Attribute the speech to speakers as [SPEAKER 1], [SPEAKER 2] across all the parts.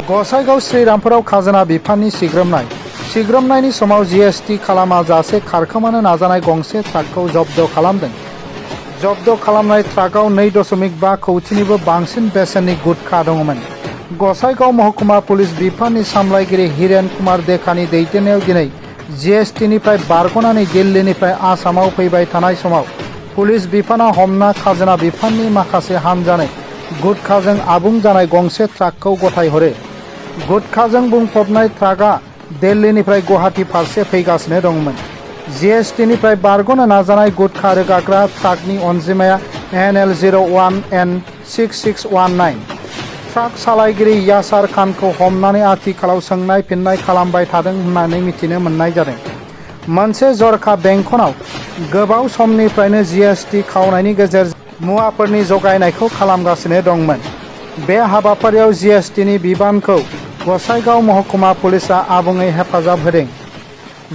[SPEAKER 1] गसाइगाव श्रीरामपुराव खाजोना बिफाननि सिग्रोमनायनि समाव जीएसटी खालामाजासे खारखोमानो नाजानाय गंसे ट्राकखौ जब्द खालामदों। जब्द खालामनाय ट्राकआव 2.5 कौटिनिबो बांसिन बेसेननि गुटखा दंमोन। गसाइगाव महकुमा पुलिस बिफाननि सामलायगिरि हिरेन कुमार देखानि दैदेननायाव दिनै जीएसटीनिफ्राय बारग'नानै दिल्लीनिफ्राय आसामाव फैबाय थानाय समाव पुलिस बिफाना हमना खाजोना बिफाननि माखासे हान्जानो गुटखाजों आबुं जानाय गंसे ट्राकखौ गथायहरो। गुटखाजों बुंफबनाय ट्राकआ दिल्लीनिफ्राय गुवाहाटी फारसे फैगासिनो दंमोन। जीएसटीनिफ्राय बारग'नो नाजानाय गुटखा रोगाग्रा ट्राकनि अनजिमाया NL01N6619। ट्राक सालायगिरि यासार खानखौ हमनानै आथिखालाव सोंनाय फिननाय खालामबाय थादों होननानै मिथिनो मोननाय जादों। मोनसे जरखा बेंखनाव गोबाव समनिफ्रायनो जीएसटी खावनायनि गेजेरजों मुवाफोरनि जगायनायखौ खालामगासिनो दंमोन। बे हाबाफारियाव जीएसटीनि बिबानखौ गसाइगाव महकुमा पुलिसआ आबुङै हेफाजाब होदों।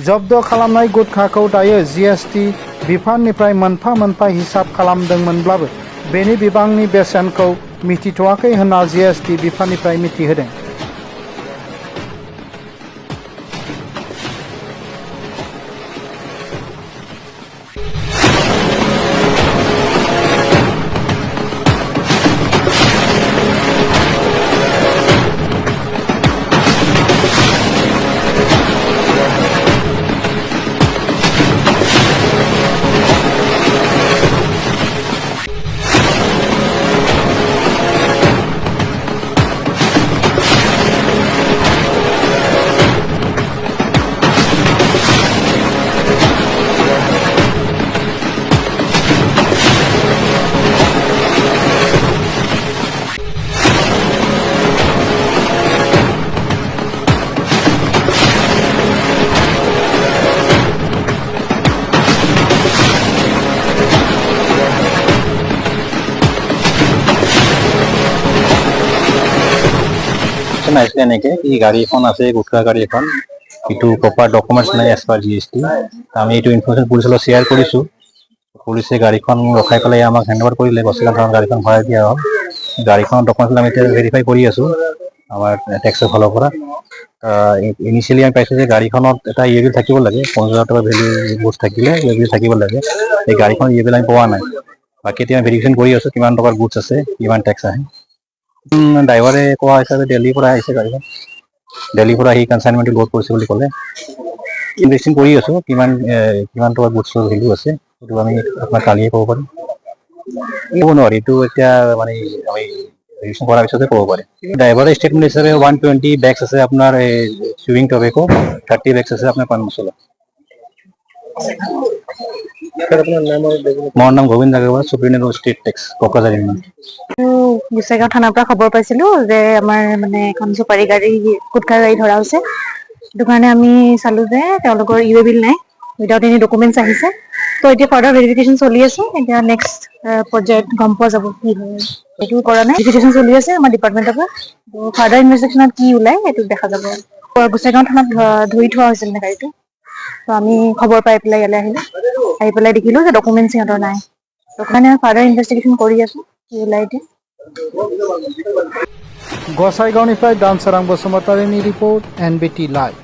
[SPEAKER 1] जब्द खालामनाय गुटखाखौ दायो जीएसटी बिफाननिफ्राय मोनफा मोनफा हिसाब खालामदोंमोनब्लाबो बेनि बिबांनि बेसेनखौ मिथिथ'वाखै होनना जीएसटी बिफाननिफ्राय मिथिहोदों।
[SPEAKER 2] गाड़ी আছে গুটখা গাড়ী এখন এইটো প্ৰপাৰ ডকুমেণ্টছ নাই এজ পাৰ জিএছটি। আমি এইটো ইনফৰমেশ্যন পুলিচলৈ শ্বেয়াৰ কৰিছোঁ। পুলিচে গাড়ীখন ৰখাই পেলাই আমাক হেণ্ডঅভাৰ কৰিলে। গছলাৰ গাড়ীখন ভৰাই দিয়া হ'ল। গাড়ীখনৰ ডকুমেণ্টছ আমি এতিয়া ভেৰিফাই কৰি আছোঁ আমাৰ টেক্সৰ ফালৰ পৰা। ইনিচিয়েলি আমি পাইছোঁ যে গাড়ীখনত এটা ইয়ে বিল থাকিব লাগে, 50,000 টকা ভেলু বুজ থাকিলে ইয়ে বিল থাকিব লাগে। এই গাড়ীখন ইয়ে বিল আমি পোৱা নাই। বাকী এতিয়া ভেৰিফিকেশ্যন কৰি আছোঁ কিমান টকাৰ গুডছ আছে, কিমান টেক্স আহে। ড্ৰাইভাৰে কোৱা হিচাপে দিল্লীৰ পৰা আহিছে গাড়ীখন। দিল্লীৰ পৰা আহি কনচাইনমেণ্টটো লোড কৰিছে বুলি ক'লে। ইনভেষ্টিং কৰি আছোঁ কিমান টকা গুডছৰ ভেলু আছে, সেইটো আমি আপোনাক কালিয়ে ক'ব পাৰিম। ক'ব নোৱাৰি, এইটো এতিয়া মানে আমি ভেৰিফিকেশ্যন কৰাৰ পিছতে ক'ব পাৰিম। ড্ৰাইভাৰৰ ষ্টেটমেণ্ট হিচাপে 120 বেগছ আছে আপোনাৰ চুইং টবেকো, 30 বেগছ আছে আপোনাৰ পান মছলা। মোৰ নাম Gobinda Agarwal, superintendent state tax Kokrajhar union.
[SPEAKER 3] Gossaigaon থানাৰ পৰা খবৰ পাইছিলো যে আমাৰ মানে এখন চুপাৰী গাড়ী গুটখা গাড়ী ধৰা হৈছে। সেইটো কাৰণে আমি চালো যে তেওঁলোকৰ ইউ বিল নাই, উইদাউট এনি ডকুমেণ্টছ আহিছে। তো এতিয়া ফাৰ্ডাৰ ভেৰিফিকেশ্যন চলি আছে। এতিয়া নেক্সট পৰ্যায়ত গম পোৱা যাব কি হয়। সেইটো কৰা নাই, ভেৰিফিকেশ্যন চলি আছে আমাৰ ডিপাৰ্টমেণ্টৰ পৰা। তো ফাৰ্ডাৰ ইনভেষ্টিগেশ্যনত কি ওলাই সেইটো দেখা যাব। গোসাইগাঁও থানাত ধৰি থোৱা হৈছিল মানে গাড়ীটো। তো আমি খবৰ পাই পেলাই ইয়ালৈ আহিলো। আহি পেলাই দেখিলো যে ডকুমেণ্টছ সিহঁতৰ নাই। তো কাৰণে ফাৰ্ডাৰ ইনভেষ্টিগেশ্যন কৰি আছো কি ওলাই এতিয়া।
[SPEAKER 1] गसाइगावनिफ्राय दानसोरां बसुमतारीनि रिपर्ट NBT लाइव।